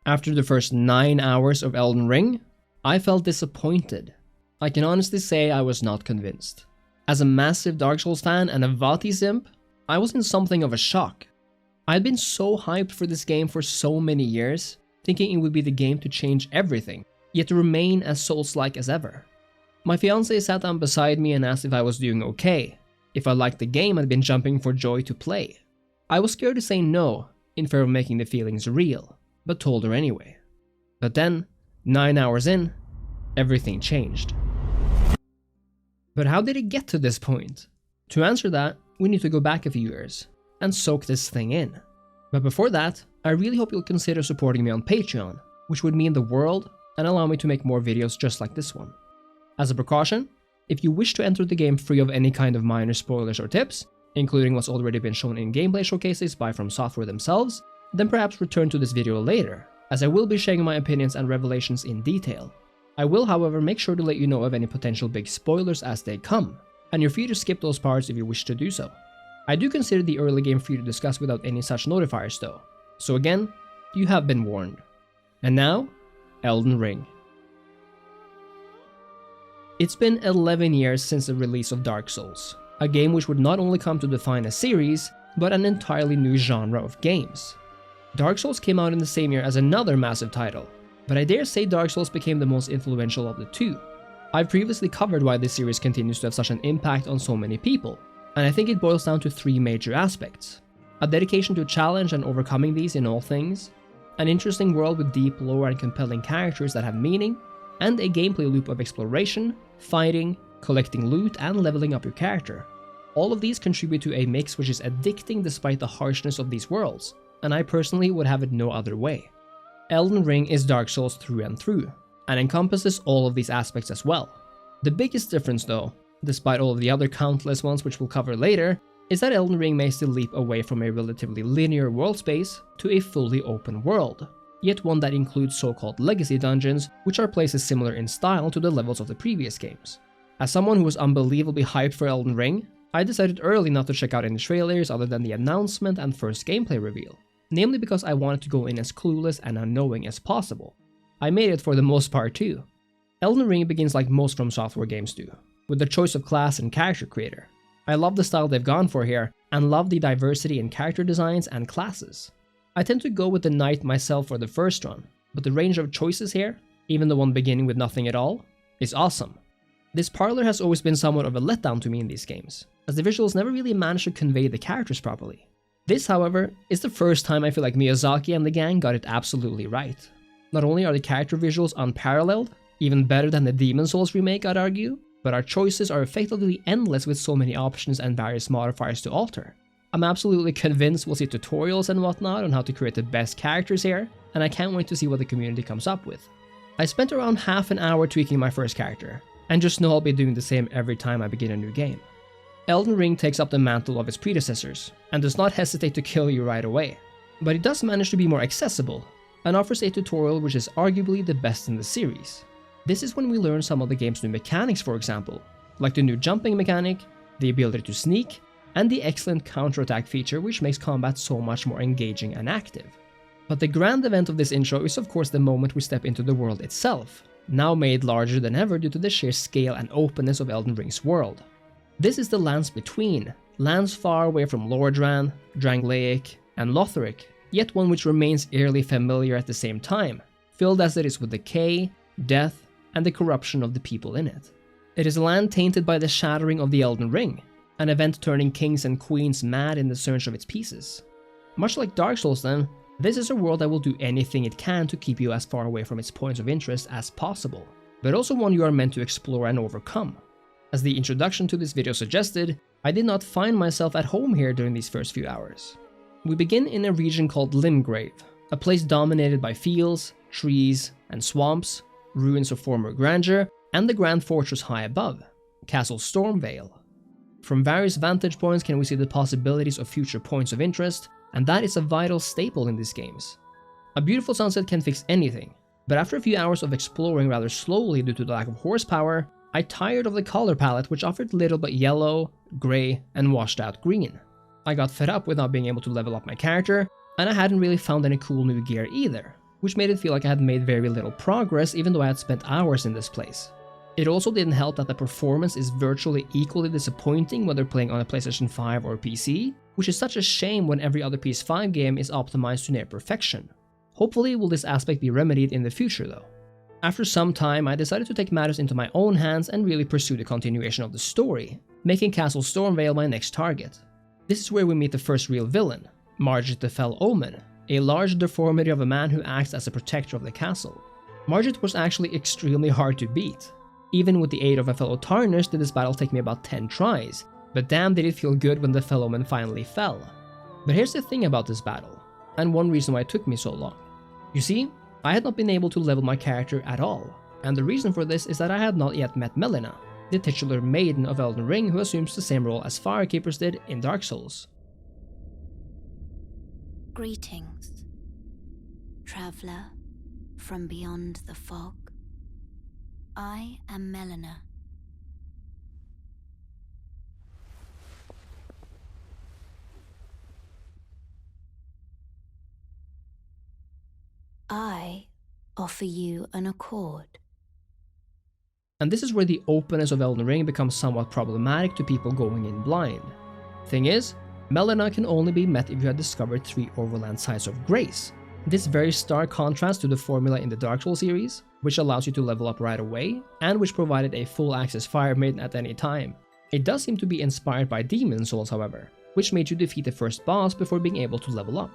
After the first 9 hours of Elden Ring, I felt disappointed. I can honestly say I was not convinced. As a massive Dark Souls fan and a Vati simp, I was in something of a shock. I had been so hyped for this game for so many years, thinking it would be the game to change everything, yet to remain as Souls-like as ever. My fiancé sat down beside me and asked if I was doing okay, if I liked the game and had been jumping for joy to play. I was scared to say no, in fear of making the feelings real, but told her anyway. But then, 9 hours in, everything changed. But how did it get to this point? To answer that, we need to go back a few years and soak this thing in. But before that, I really hope you'll consider supporting me on Patreon, which would mean the world and allow me to make more videos just like this one. As a precaution, if you wish to enter the game free of any kind of minor spoilers or tips, including what's already been shown in gameplay showcases by From Software themselves, then perhaps return to this video later, as I will be sharing my opinions and revelations in detail. I will, however, make sure to let you know of any potential big spoilers as they come, and you're free to skip those parts if you wish to do so. I do consider the early game free to discuss without any such notifiers though, so again, you have been warned. And now, Elden Ring. It's been 11 years since the release of Dark Souls, a game which would not only come to define a series, but an entirely new genre of games. Dark Souls came out in the same year as another massive title, but I dare say Dark Souls became the most influential of the two. I've previously covered why this series continues to have such an impact on so many people, and I think it boils down to 3 major aspects. A dedication to challenge and overcoming these in all things, an interesting world with deep lore and compelling characters that have meaning, and a gameplay loop of exploration, fighting, collecting loot, and leveling up your character. All of these contribute to a mix which is addicting despite the harshness of these worlds, and I personally would have it no other way. Elden Ring is Dark Souls through and through, and encompasses all of these aspects as well. The biggest difference though, despite all of the other countless ones which we'll cover later, is that Elden Ring may still leap away from a relatively linear world space to a fully open world, yet one that includes so-called legacy dungeons, which are places similar in style to the levels of the previous games. As someone who was unbelievably hyped for Elden Ring, I decided early not to check out any trailers other than the announcement and first gameplay reveal, namely because I wanted to go in as clueless and unknowing as possible. I made it for the most part too. Elden Ring begins like most From Software games do, with the choice of class and character creator. I love the style they've gone for here, and love the diversity in character designs and classes. I tend to go with the knight myself for the first run, but the range of choices here, even the one beginning with nothing at all, is awesome. This parlor has always been somewhat of a letdown to me in these games, as the visuals never really managed to convey the characters properly. This, however, is the first time I feel like Miyazaki and the gang got it absolutely right. Not only are the character visuals unparalleled, even better than the Demon Souls remake I'd argue, but our choices are effectively endless with so many options and various modifiers to alter. I'm absolutely convinced we'll see tutorials and whatnot on how to create the best characters here, and I can't wait to see what the community comes up with. I spent around half an hour tweaking my first character, and just know I'll be doing the same every time I begin a new game. Elden Ring takes up the mantle of its predecessors, and does not hesitate to kill you right away, but it does manage to be more accessible, and offers a tutorial which is arguably the best in the series. This is when we learn some of the game's new mechanics, for example, like the new jumping mechanic, the ability to sneak, and the excellent counterattack feature which makes combat so much more engaging and active. But the grand event of this intro is of course the moment we step into the world itself, now made larger than ever due to the sheer scale and openness of Elden Ring's world. This is the lands between, lands far away from Lordran, Drangleic, and Lothric, yet one which remains eerily familiar at the same time, filled as it is with decay, death, and the corruption of the people in it. It is a land tainted by the shattering of the Elden Ring, an event turning kings and queens mad in the search of its pieces. Much like Dark Souls then, this is a world that will do anything it can to keep you as far away from its points of interest as possible, but also one you are meant to explore and overcome. As the introduction to this video suggested, I did not find myself at home here during these first few hours. We begin in a region called Limgrave, a place dominated by fields, trees, and swamps, ruins of former grandeur, and the grand fortress high above, Castle Stormveil. From various vantage points can we see the possibilities of future points of interest, and that is a vital staple in these games. A beautiful sunset can fix anything, but after a few hours of exploring rather slowly due to the lack of horsepower, I tired of the color palette which offered little but yellow, grey, and washed out green. I got fed up with not being able to level up my character, and I hadn't really found any cool new gear either. which made it feel like I had made very little progress even though I had spent hours in this place. It also didn't help that the performance is virtually equally disappointing whether playing on a PlayStation 5 or PC, which is such a shame when every other PS5 game is optimized to near perfection. Hopefully will this aspect be remedied in the future though. After some time, I decided to take matters into my own hands and really pursue the continuation of the story, making Castle Stormveil my next target. This is where we meet the first real villain, Margit the Fell Omen, a large deformity of a man who acts as a protector of the castle. Margit was actually extremely hard to beat. Even with the aid of a fellow Tarnish did this battle take me about 10 tries, but damn did it feel good when the Fell Omen finally fell. But here's the thing about this battle, and one reason why it took me so long. You see, I had not been able to level my character at all, and the reason for this is that I had not yet met Melina, the titular maiden of Elden Ring who assumes the same role as Firekeepers did in Dark Souls. Greetings, traveler from beyond the fog. I am Melina. I offer you an accord. And this is where the openness of Elden Ring becomes somewhat problematic to people going in blind. Thing is, Melina can only be met if you had discovered 3 Overland Sites of Grace. This very stark contrast to the formula in the Dark Souls series, which allows you to level up right away, and which provided a full access Fire Maiden at any time. It does seem to be inspired by Demon Souls however, which made you defeat the first boss before being able to level up.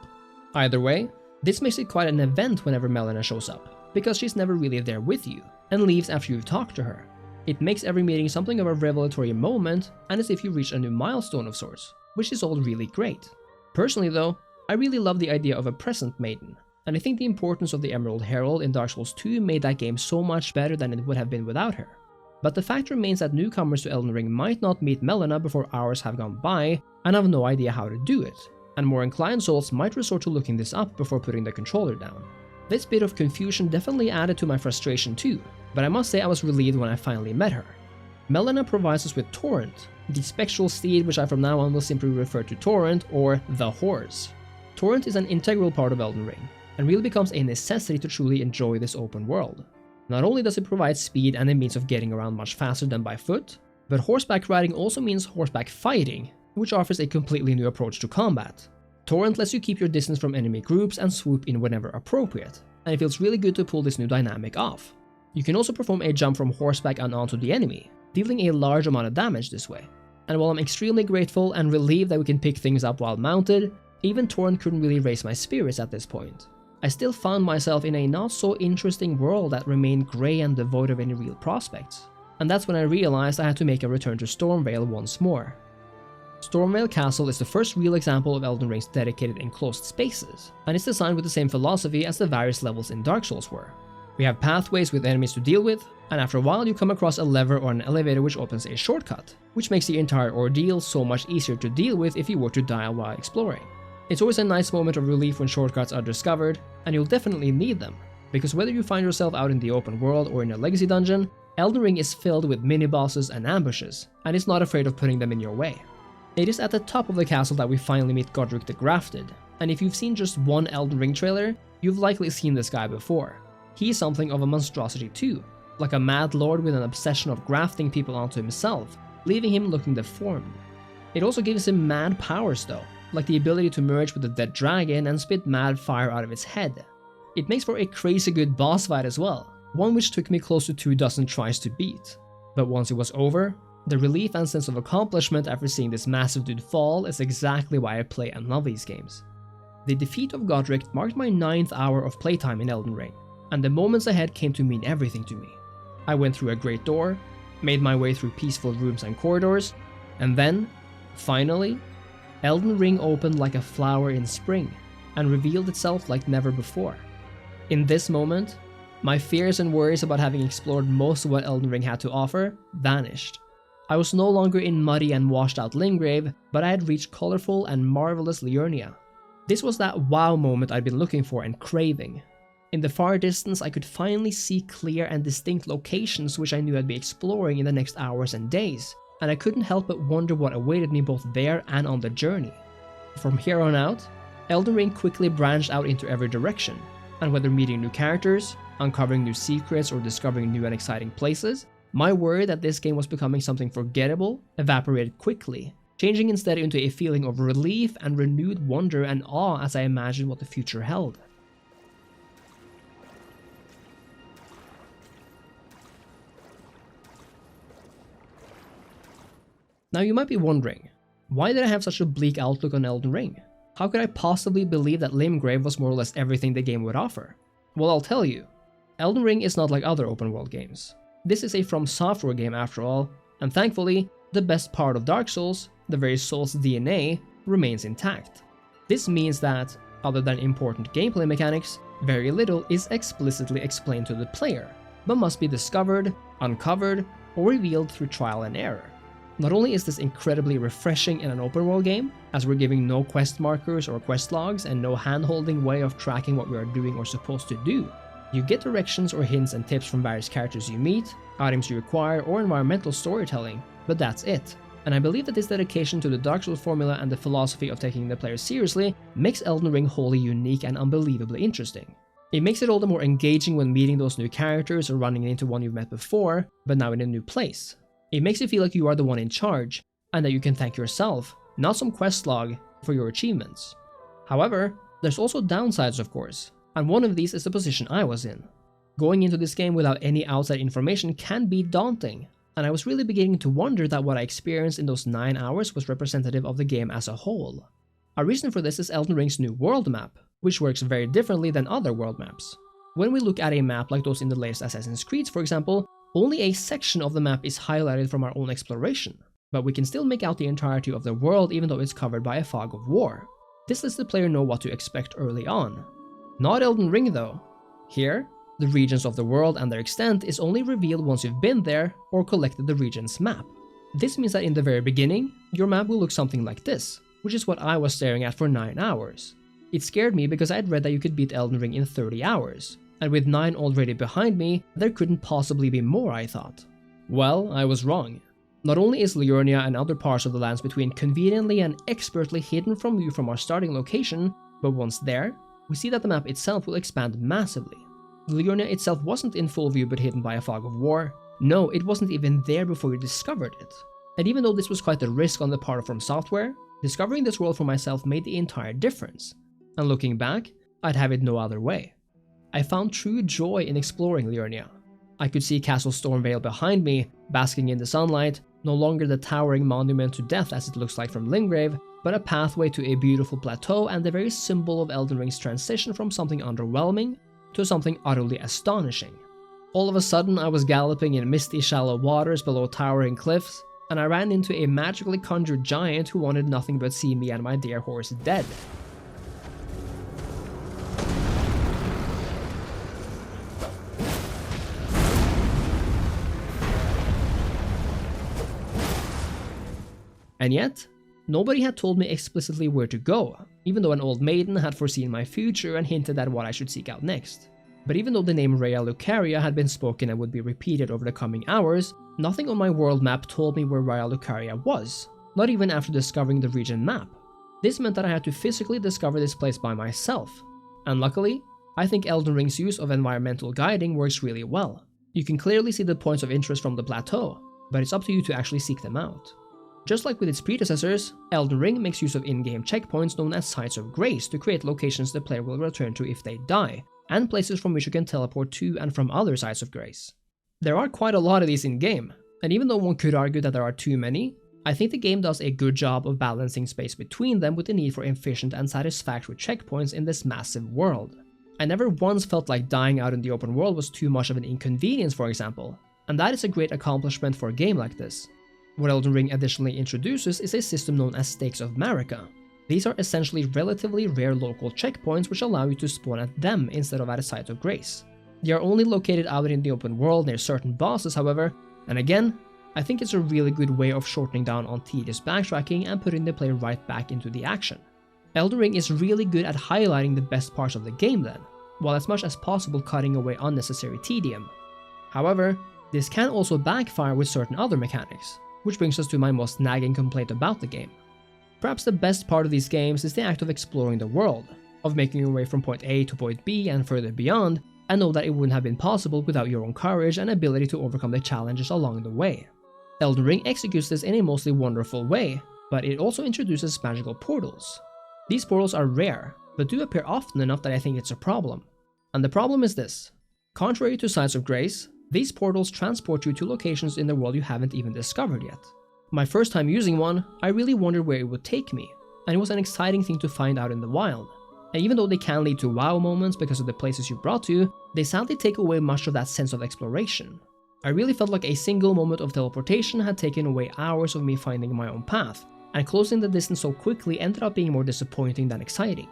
Either way, this makes it quite an event whenever Melina shows up, because she's never really there with you, and leaves after you've talked to her. It makes every meeting something of a revelatory moment, and as if you reach a new milestone of sorts, which is all really great. Personally though, I really love the idea of a present maiden, and I think the importance of the Emerald Herald in Dark Souls 2 made that game so much better than it would have been without her. But the fact remains that newcomers to Elden Ring might not meet Melina before hours have gone by and have no idea how to do it, and more inclined souls might resort to looking this up before putting the controller down. This bit of confusion definitely added to my frustration too, but I must say I was relieved when I finally met her. Melina provides us with Torrent, the spectral steed which I from now on will simply refer to Torrent or the Horse. Torrent is an integral part of Elden Ring, and really becomes a necessity to truly enjoy this open world. Not only does it provide speed and a means of getting around much faster than by foot, but horseback riding also means horseback fighting, which offers a completely new approach to combat. Torrent lets you keep your distance from enemy groups and swoop in whenever appropriate, and it feels really good to pull this new dynamic off. You can also perform a jump from horseback and onto the enemy, dealing a large amount of damage this way. And while I'm extremely grateful and relieved that we can pick things up while mounted, even Torrent couldn't really raise my spirits at this point. I still found myself in a not so interesting world that remained grey and devoid of any real prospects. And that's when I realized I had to make a return to Stormveil once more. Stormveil Castle is the first real example of Elden Ring's dedicated enclosed spaces, and it's designed with the same philosophy as the various levels in Dark Souls were. We have pathways with enemies to deal with, and after a while you come across a lever or an elevator which opens a shortcut, which makes the entire ordeal so much easier to deal with if you were to die while exploring. It's always a nice moment of relief when shortcuts are discovered, and you'll definitely need them, because whether you find yourself out in the open world or in a legacy dungeon, Elden Ring is filled with mini-bosses and ambushes, and it's not afraid of putting them in your way. It is at the top of the castle that we finally meet Godrick the Grafted, and if you've seen just one Elden Ring trailer, you've likely seen this guy before. He is something of a monstrosity too, like a mad lord with an obsession of grafting people onto himself, leaving him looking deformed. It also gives him mad powers though, like the ability to merge with the dead dragon and spit mad fire out of its head. It makes for a crazy good boss fight as well, one which took me close to 24 tries to beat. But once it was over, the relief and sense of accomplishment after seeing this massive dude fall is exactly why I play and love these games. The defeat of Godrick marked my 9th hour of playtime in Elden Ring, and the moments ahead came to mean everything to me. I went through a great door, made my way through peaceful rooms and corridors, and then, finally, Elden Ring opened like a flower in spring, and revealed itself like never before. In this moment, my fears and worries about having explored most of what Elden Ring had to offer vanished. I was no longer in muddy and washed out Limgrave, but I had reached colorful and marvelous Liurnia. This was that wow moment I'd been looking for and craving. In the far distance, I could finally see clear and distinct locations which I knew I'd be exploring in the next hours and days, and I couldn't help but wonder what awaited me both there and on the journey. From here on out, Elden Ring quickly branched out into every direction, and whether meeting new characters, uncovering new secrets, or discovering new and exciting places, my worry that this game was becoming something forgettable evaporated quickly, changing instead into a feeling of relief and renewed wonder and awe as I imagined what the future held. Now you might be wondering, why did I have such a bleak outlook on Elden Ring? How could I possibly believe that Limgrave was more or less everything the game would offer? Well, I'll tell you. Elden Ring is not like other open world games. This is a From Software game after all, and thankfully, the best part of Dark Souls, the very Souls DNA, remains intact. This means that, other than important gameplay mechanics, very little is explicitly explained to the player, but must be discovered, uncovered, or revealed through trial and error. Not only is this incredibly refreshing in an open world game, as we're giving no quest markers or quest logs and no hand-holding way of tracking what we are doing or supposed to do, you get directions or hints and tips from various characters you meet, items you acquire, or environmental storytelling, but that's it. And I believe that this dedication to the Dark Souls formula and the philosophy of taking the player seriously makes Elden Ring wholly unique and unbelievably interesting. It makes it all the more engaging when meeting those new characters or running into one you've met before, but now in a new place. It makes you feel like you are the one in charge, and that you can thank yourself, not some quest log, for your achievements. However, there's also downsides of course, and one of these is the position I was in. Going into this game without any outside information can be daunting, and I was really beginning to wonder that what I experienced in those 9 hours was representative of the game as a whole. A reason for this is Elden Ring's new world map, which works very differently than other world maps. When we look at a map like those in the latest Assassin's Creed, for example, only a section of the map is highlighted from our own exploration, but we can still make out the entirety of the world even though it's covered by a fog of war. This lets the player know what to expect early on. Not Elden Ring though. Here, the regions of the world and their extent is only revealed once you've been there or collected the region's map. This means that in the very beginning, your map will look something like this, which is what I was staring at for 9 hours. It scared me because I'd read that you could beat Elden Ring in 30 hours. And with 9 already behind me, there couldn't possibly be more, I thought. Well, I was wrong. Not only is Liurnia and other parts of the lands between conveniently and expertly hidden from view from our starting location, but once there, we see that the map itself will expand massively. Liurnia itself wasn't in full view but hidden by a fog of war. No, it wasn't even there before we discovered it. And even though this was quite a risk on the part of From Software, discovering this world for myself made the entire difference. And looking back, I'd have it no other way. I found true joy in exploring Liurnia. I could see Castle Stormveil behind me, basking in the sunlight, no longer the towering monument to death as it looks like from Limgrave, but a pathway to a beautiful plateau and the very symbol of Elden Ring's transition from something underwhelming to something utterly astonishing. All of a sudden I was galloping in misty shallow waters below towering cliffs, and I ran into a magically conjured giant who wanted nothing but see me and my dear horse dead. And yet, nobody had told me explicitly where to go, even though an old maiden had foreseen my future and hinted at what I should seek out next. But even though the name Raya Lucaria had been spoken and would be repeated over the coming hours, nothing on my world map told me where Raya Lucaria was, not even after discovering the region map. This meant that I had to physically discover this place by myself. And luckily, I think Elden Ring's use of environmental guiding works really well. You can clearly see the points of interest from the plateau, but it's up to you to actually seek them out. Just like with its predecessors, Elden Ring makes use of in-game checkpoints known as Sites of Grace to create locations the player will return to if they die, and places from which you can teleport to and from other Sites of Grace. There are quite a lot of these in-game, and even though one could argue that there are too many, I think the game does a good job of balancing space between them with the need for efficient and satisfactory checkpoints in this massive world. I never once felt like dying out in the open world was too much of an inconvenience, for example, and that is a great accomplishment for a game like this. What Elden Ring additionally introduces is a system known as Stakes of Marika. These are essentially relatively rare local checkpoints which allow you to spawn at them instead of at a Site of Grace. They are only located out in the open world near certain bosses, however, and again, I think it's a really good way of shortening down on tedious backtracking and putting the player right back into the action. Elden Ring is really good at highlighting the best parts of the game then, while as much as possible cutting away unnecessary tedium. However, this can also backfire with certain other mechanics, which brings us to my most nagging complaint about the game. Perhaps the best part of these games is the act of exploring the world, of making your way from point A to point B and further beyond, and know that it wouldn't have been possible without your own courage and ability to overcome the challenges along the way. Elden Ring executes this in a mostly wonderful way, but it also introduces magical portals. These portals are rare, but do appear often enough that I think it's a problem. And the problem is this: contrary to Signs of Grace, these portals transport you to locations in the world you haven't even discovered yet. My first time using one, I really wondered where it would take me, and it was an exciting thing to find out in the wild. And even though they can lead to wow moments because of the places you're brought to, they sadly take away much of that sense of exploration. I really felt like a single moment of teleportation had taken away hours of me finding my own path, and closing the distance so quickly ended up being more disappointing than exciting.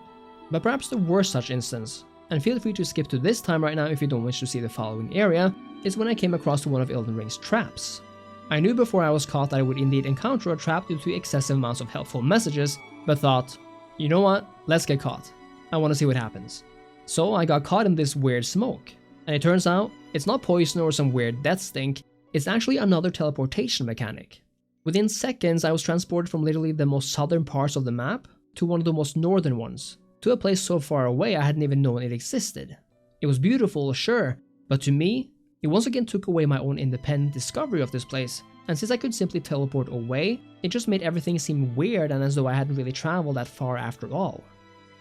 But perhaps the worst such instance, and feel free to skip to this time right now if you don't wish to see the following area, is when I came across one of Elden Ring's traps. I knew before I was caught that I would indeed encounter a trap due to excessive amounts of helpful messages, but thought, you know what, let's get caught. I want to see what happens. So I got caught in this weird smoke, and it turns out it's not poison or some weird death stink, it's actually another teleportation mechanic. Within seconds I was transported from literally the most southern parts of the map to one of the most northern ones, to a place so far away I hadn't even known it existed. It was beautiful, sure, but to me, it once again took away my own independent discovery of this place, and since I could simply teleport away, it just made everything seem weird and as though I hadn't really traveled that far after all.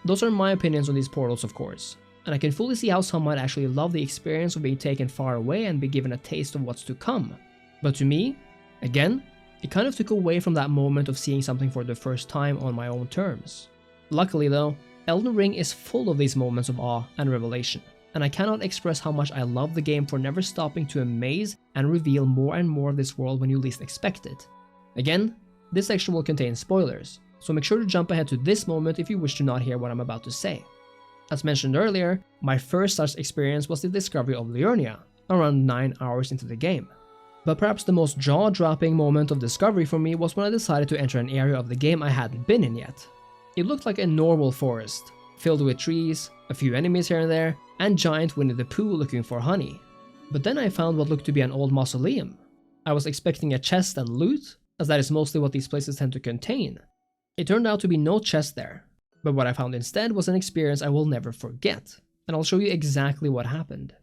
Those are my opinions on these portals, of course, and I can fully see how some might actually love the experience of being taken far away and be given a taste of what's to come. But to me, again, it kind of took away from that moment of seeing something for the first time on my own terms. Luckily though, Elden Ring is full of these moments of awe and revelation, and I cannot express how much I love the game for never stopping to amaze and reveal more and more of this world when you least expect it. Again, this section will contain spoilers, so make sure to jump ahead to this moment if you wish to not hear what I'm about to say. As mentioned earlier, my first such experience was the discovery of Liurnia, around 9 hours into the game. But perhaps the most jaw-dropping moment of discovery for me was when I decided to enter an area of the game I hadn't been in yet. It looked like a normal forest, filled with trees, a few enemies here and there, and giant Winnie the Pooh looking for honey. But then I found what looked to be an old mausoleum. I was expecting a chest and loot, as that is mostly what these places tend to contain. It turned out to be no chest there, but what I found instead was an experience I will never forget, and I'll show you exactly what happened.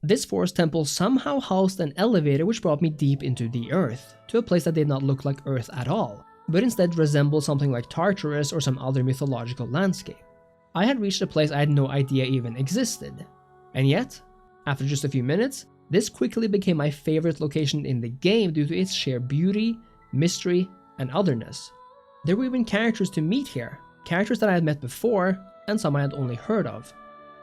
This forest temple somehow housed an elevator which brought me deep into the earth, to a place that did not look like Earth at all, but instead resembled something like Tartarus or some other mythological landscape. I had reached a place I had no idea even existed, and yet, after just a few minutes, this quickly became my favorite location in the game due to its sheer beauty, mystery, and otherness. There were even characters to meet here, characters that I had met before, and some I had only heard of.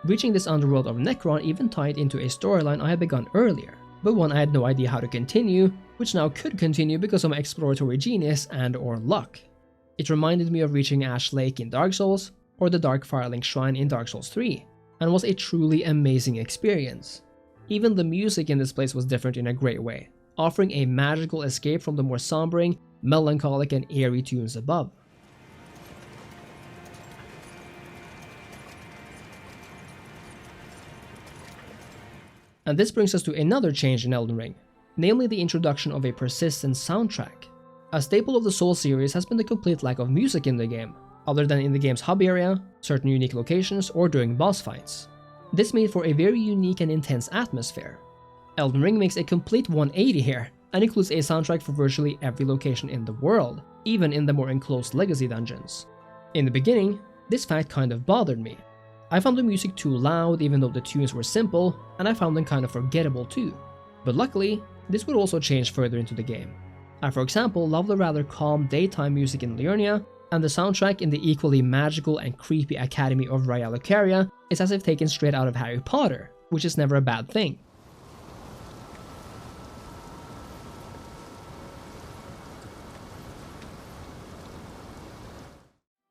Reaching this underworld of Necron even tied into a storyline I had begun earlier, but one I had no idea how to continue, which now could continue because of my exploratory genius and/or luck. It reminded me of reaching Ash Lake in Dark Souls, or the Dark Firelink Shrine in Dark Souls 3, and was a truly amazing experience. Even the music in this place was different in a great way, offering a magical escape from the more sombering, melancholic and eerie tunes above. And this brings us to another change in Elden Ring, namely the introduction of a persistent soundtrack. A staple of the Souls series has been the complete lack of music in the game, other than in the game's hub area, certain unique locations, or during boss fights. This made for a very unique and intense atmosphere. Elden Ring makes a complete 180 here, and includes a soundtrack for virtually every location in the world, even in the more enclosed legacy dungeons. In the beginning, this fact kind of bothered me. I found the music too loud even though the tunes were simple, and I found them kind of forgettable too. But luckily, this would also change further into the game. I for example love the rather calm daytime music in Liurnia, and the soundtrack in the equally magical and creepy Academy of Raya is as if taken straight out of Harry Potter, which is never a bad thing.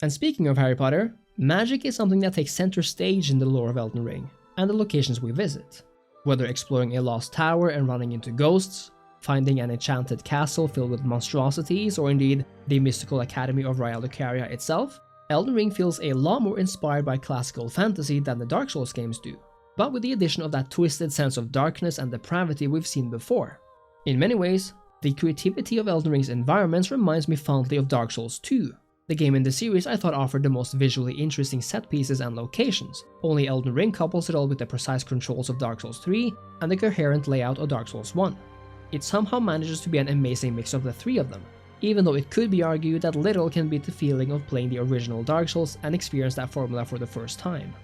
And speaking of Harry Potter, magic is something that takes center stage in the lore of Elden Ring, and the locations we visit. Whether exploring a lost tower and running into ghosts, finding an enchanted castle filled with monstrosities, or indeed the mystical Academy of Raya itself, Elden Ring feels a lot more inspired by classical fantasy than the Dark Souls games do, but with the addition of that twisted sense of darkness and depravity we've seen before. In many ways, the creativity of Elden Ring's environments reminds me fondly of Dark Souls 2, the game in the series I thought offered the most visually interesting set pieces and locations, only Elden Ring couples it all with the precise controls of Dark Souls 3 and the coherent layout of Dark Souls 1. It somehow manages to be an amazing mix of the three of them, even though it could be argued that little can beat the feeling of playing the original Dark Souls and experience that formula for the first time.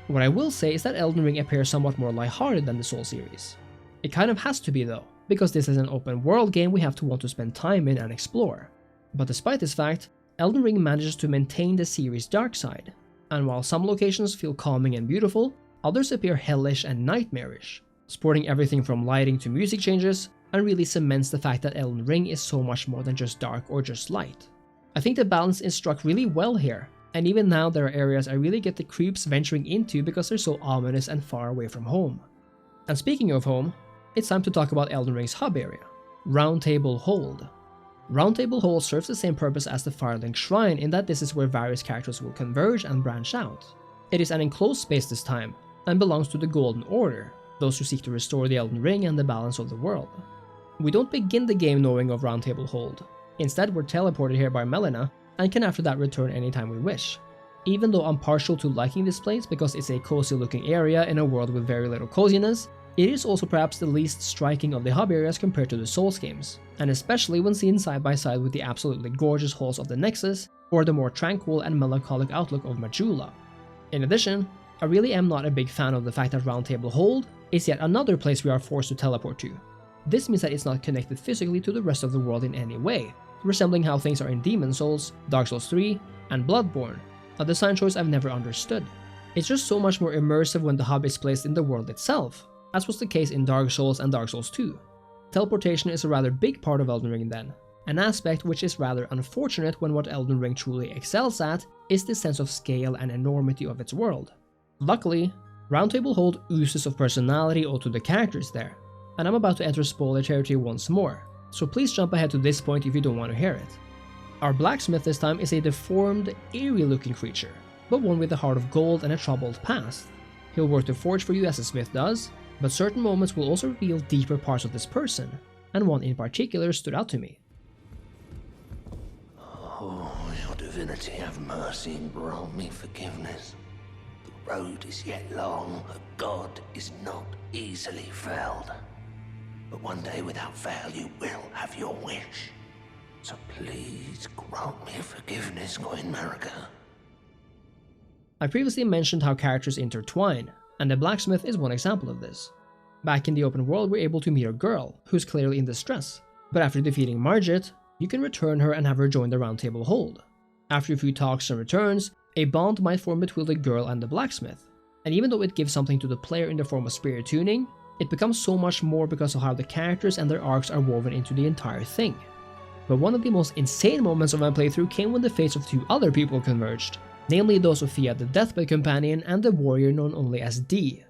What I will say is that Elden Ring appears somewhat more lighthearted than the Souls series. It kind of has to be though, because this is an open world game we have to want to spend time in and explore. But despite this fact, Elden Ring manages to maintain the series' dark side, and while some locations feel calming and beautiful, others appear hellish and nightmarish, sporting everything from lighting to music changes, and really cements the fact that Elden Ring is so much more than just dark or just light. I think the balance is struck really well here, and even now there are areas I really get the creeps venturing into because they're so ominous and far away from home. And speaking of home, it's time to talk about Elden Ring's hub area, Roundtable Hold. Roundtable Hold serves the same purpose as the Firelink Shrine in that this is where various characters will converge and branch out. It is an enclosed space this time, and belongs to the Golden Order, those who seek to restore the Elden Ring and the balance of the world. We don't begin the game knowing of Roundtable Hold. Instead, we're teleported here by Melina, and can after that return anytime we wish. Even though I'm partial to liking this place because it's a cozy looking area in a world with very little coziness, it is also perhaps the least striking of the hub areas compared to the Souls games, and especially when seen side by side with the absolutely gorgeous halls of the Nexus, or the more tranquil and melancholic outlook of Majula. In addition, I really am not a big fan of the fact that Roundtable Hold is yet another place we are forced to teleport to. This means that it's not connected physically to the rest of the world in any way, resembling how things are in Demon's Souls, Dark Souls 3, and Bloodborne, a design choice I've never understood. It's just so much more immersive when the hub is placed in the world itself, as was the case in Dark Souls and Dark Souls 2. Teleportation is a rather big part of Elden Ring then, an aspect which is rather unfortunate when what Elden Ring truly excels at is the sense of scale and enormity of its world. Luckily, Roundtable Hold oozes of personality owed to the characters there, and I'm about to enter spoiler territory once more, so please jump ahead to this point if you don't want to hear it. Our blacksmith this time is a deformed, eerie looking creature, but one with a heart of gold and a troubled past. He'll work to forge for you as a smith does, but certain moments will also reveal deeper parts of this person, and one in particular stood out to me. Oh, your divinity have mercy and grant me forgiveness. The road is yet long, a god is not easily felled. But one day without fail you will have your wish. So please grant me forgiveness, Queen Marika. I previously mentioned how characters intertwine, and the blacksmith is one example of this. Back in the open world we're able to meet a girl, who's clearly in distress, but after defeating Margit, you can return her and have her join the Roundtable Hold. After a few talks and returns, a bond might form between the girl and the blacksmith, and even though it gives something to the player in the form of spirit tuning, it becomes so much more because of how the characters and their arcs are woven into the entire thing. But one of the most insane moments of my playthrough came when the fates of two other people converged, namely those of Fia the Deathbed Companion and the warrior known only as Dee.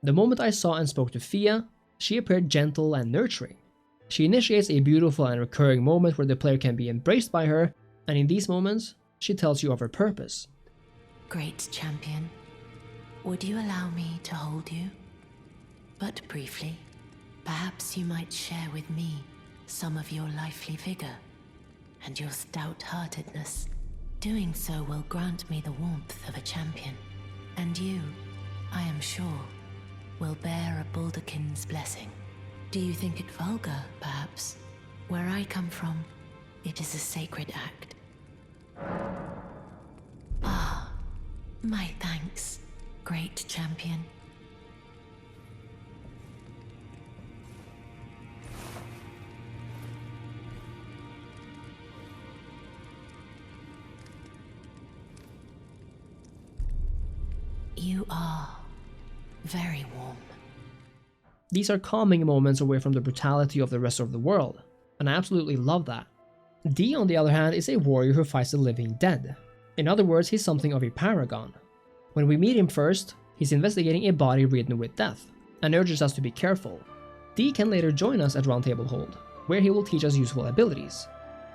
The moment I saw and spoke to Fia, she appeared gentle and nurturing. She initiates a beautiful and recurring moment where the player can be embraced by her, and in these moments, she tells you of her purpose. Great champion, would you allow me to hold you? But briefly, perhaps you might share with me some of your lively vigor and your stout-heartedness. Doing so will grant me the warmth of a champion, and you, I am sure, will bear a Baldakin's blessing. Do you think it vulgar, perhaps? Where I come from, it is a sacred act. Ah, my thanks. great champion. You are very warm. These are calming moments away from the brutality of the rest of the world, and I absolutely love that. Dee, on the other hand, is a warrior who fights the living dead. In other words, he's something of a paragon. When we meet him first, he's investigating a body ridden with death, and urges us to be careful. Dee can later join us at Roundtable Hold, where he will teach us useful abilities.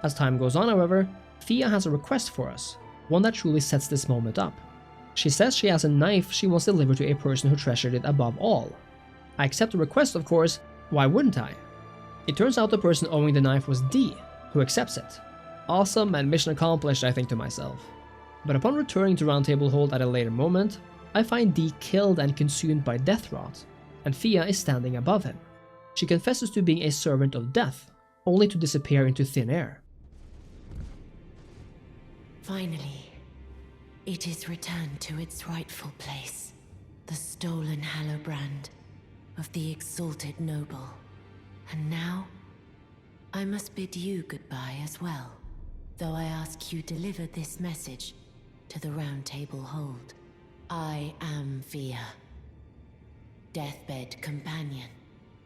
As time goes on, however, Fia has a request for us, one that truly sets this moment up. She says she has a knife she wants delivered to a person who treasured it above all. I accept the request, of course. Why wouldn't I? It turns out the person owing the knife was Dee, who accepts it. Awesome and mission accomplished, I think to myself. But upon returning to Roundtable Hold at a later moment, I find Dee killed and consumed by death rot, and Fia is standing above him. She confesses to being a servant of death, only to disappear into thin air. Finally, it is returned to its rightful place, the stolen Hallowbrand of the exalted noble. And now, I must bid you goodbye as well, though I ask you deliver this message to the Roundtable Hold. I am Fia, deathbed companion,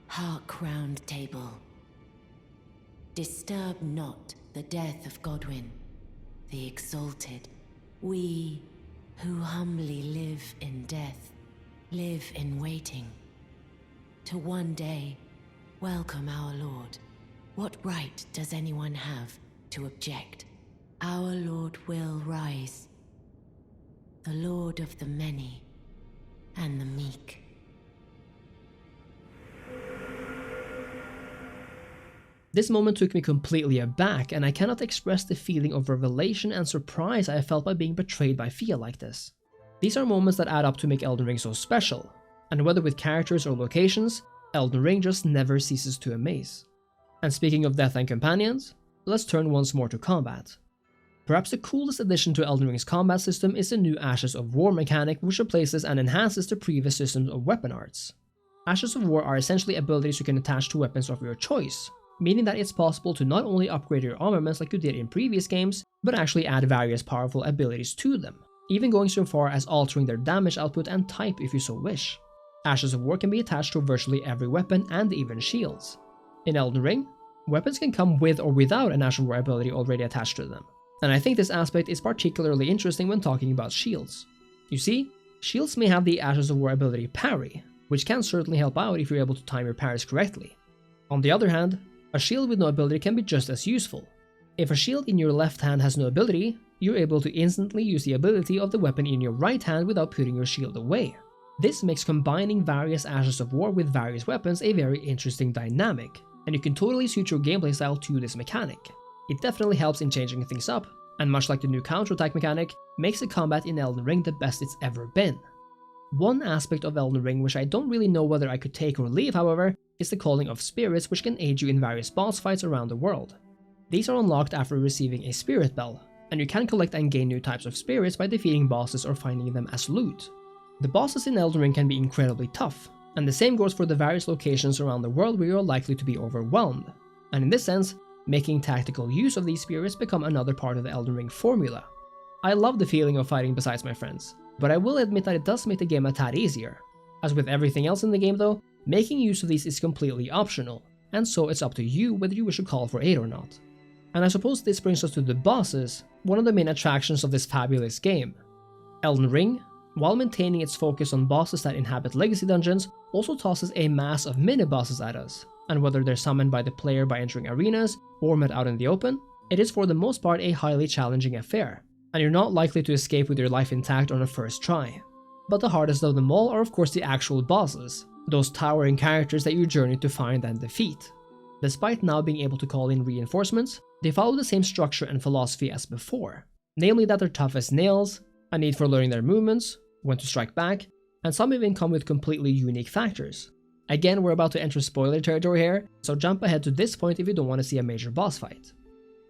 hark Roundtable. Disturb not the death of Godwyn, the exalted. We, who humbly live in death, live in waiting, to one day welcome our Lord. What right does anyone have to object? Our Lord will rise, the Lord of the many and the meek. This moment took me completely aback, and I cannot express the feeling of revelation and surprise I felt by being betrayed by Fia like this. These are moments that add up to make Elden Ring so special, and whether with characters or locations, Elden Ring just never ceases to amaze. And speaking of death and companions, let's turn once more to combat. Perhaps the coolest addition to Elden Ring's combat system is the new Ashes of War mechanic, which replaces and enhances the previous systems of weapon arts. Ashes of War are essentially abilities you can attach to weapons of your choice, meaning that it's possible to not only upgrade your armaments like you did in previous games, but actually add various powerful abilities to them, even going so far as altering their damage output and type if you so wish. Ashes of War can be attached to virtually every weapon and even shields. In Elden Ring, weapons can come with or without an Ash of War ability already attached to them, and I think this aspect is particularly interesting when talking about shields. You see, shields may have the Ashes of War ability parry, which can certainly help out if you're able to time your parries correctly. On the other hand, a shield with no ability can be just as useful. If a shield in your left hand has no ability, you're able to instantly use the ability of the weapon in your right hand without putting your shield away. This makes combining various Ashes of War with various weapons a very interesting dynamic, and you can totally suit your gameplay style to this mechanic. It definitely helps in changing things up, and much like the new counterattack mechanic, makes the combat in Elden Ring the best it's ever been. One aspect of Elden Ring which I don't really know whether I could take or leave, however, is the calling of spirits, which can aid you in various boss fights around the world. These are unlocked after receiving a spirit bell, and you can collect and gain new types of spirits by defeating bosses or finding them as loot. The bosses in Elden Ring can be incredibly tough, and the same goes for the various locations around the world where you are likely to be overwhelmed, and in this sense, making tactical use of these spirits become another part of the Elden Ring formula. I love the feeling of fighting besides my friends, but I will admit that it does make the game a tad easier. As with everything else in the game though, making use of these is completely optional, and so it's up to you whether you wish to call for aid or not. And I suppose this brings us to the bosses, one of the main attractions of this fabulous game. Elden Ring, while maintaining its focus on bosses that inhabit legacy dungeons, also tosses a mass of mini-bosses at us, and whether they're summoned by the player by entering arenas or met out in the open, it is for the most part a highly challenging affair, and you're not likely to escape with your life intact on a first try. But the hardest of them all are of course the actual bosses, those towering characters that you journey to find and defeat. Despite now being able to call in reinforcements, they follow the same structure and philosophy as before, namely that they're tough as nails, a need for learning their movements, when to strike back, and some even come with completely unique factors. Again, we're about to enter spoiler territory here, so jump ahead to this point if you don't want to see a major boss fight.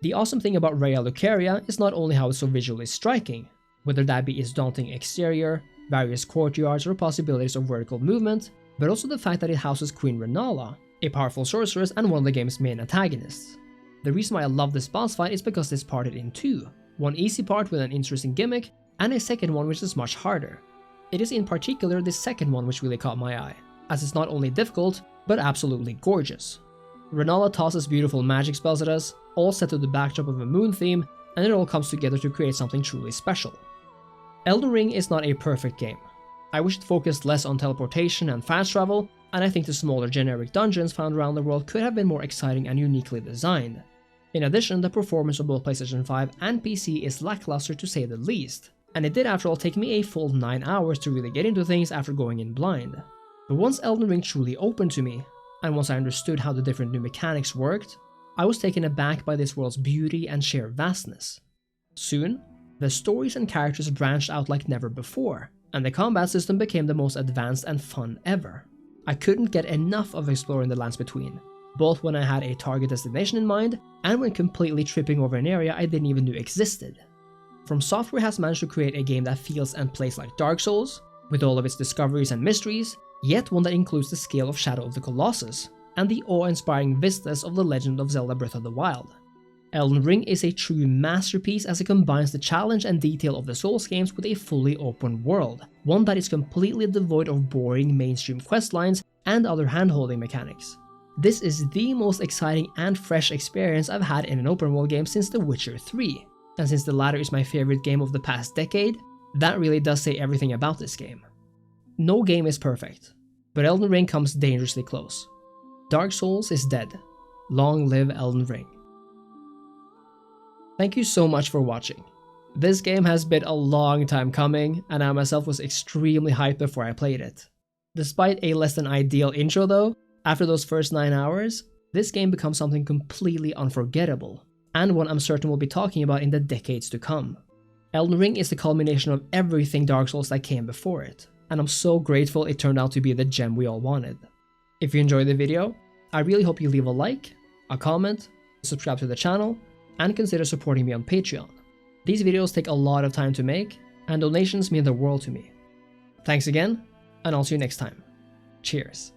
The awesome thing about Raya Lucaria is not only how it's so visually striking, whether that be its daunting exterior, various courtyards or possibilities of vertical movement, but also the fact that it houses Queen Renala, a powerful sorceress and one of the game's main antagonists. The reason why I love this boss fight is because it's parted in two, one easy part with an interesting gimmick, and a second one which is much harder. It is in particular the second one which really caught my eye, as it's not only difficult, but absolutely gorgeous. Renala tosses beautiful magic spells at us, all set to the backdrop of a moon theme, and it all comes together to create something truly special. Elden Ring is not a perfect game. I wish it focused less on teleportation and fast travel, and I think the smaller generic dungeons found around the world could have been more exciting and uniquely designed. In addition, the performance of both PlayStation 5 and PC is lackluster to say the least, and it did after all take me a full 9 hours to really get into things after going in blind. But once Elden Ring truly opened to me, and once I understood how the different new mechanics worked, I was taken aback by this world's beauty and sheer vastness. Soon, the stories and characters branched out like never before, and the combat system became the most advanced and fun ever. I couldn't get enough of exploring the lands between, both when I had a target destination in mind, and when completely tripping over an area I didn't even know existed. From Software has managed to create a game that feels and plays like Dark Souls, with all of its discoveries and mysteries, yet one that includes the scale of Shadow of the Colossus, and the awe-inspiring vistas of The Legend of Zelda Breath of the Wild. Elden Ring is a true masterpiece as it combines the challenge and detail of the Souls games with a fully open world, one that is completely devoid of boring mainstream questlines and other hand-holding mechanics. This is the most exciting and fresh experience I've had in an open world game since The Witcher 3, and since the latter is my favorite game of the past decade, that really does say everything about this game. No game is perfect, but Elden Ring comes dangerously close. Dark Souls is dead. Long live Elden Ring. Thank you so much for watching. This game has been a long time coming, and I myself was extremely hyped before I played it. Despite a less than ideal intro though, after those first 9 hours, this game becomes something completely unforgettable, and one I'm certain we'll be talking about in the decades to come. Elden Ring is the culmination of everything Dark Souls that came before it, and I'm so grateful it turned out to be the gem we all wanted. If you enjoyed the video, I really hope you leave a like, a comment, subscribe to the channel, and consider supporting me on Patreon. These videos take a lot of time to make, and donations mean the world to me. Thanks again, and I'll see you next time. Cheers.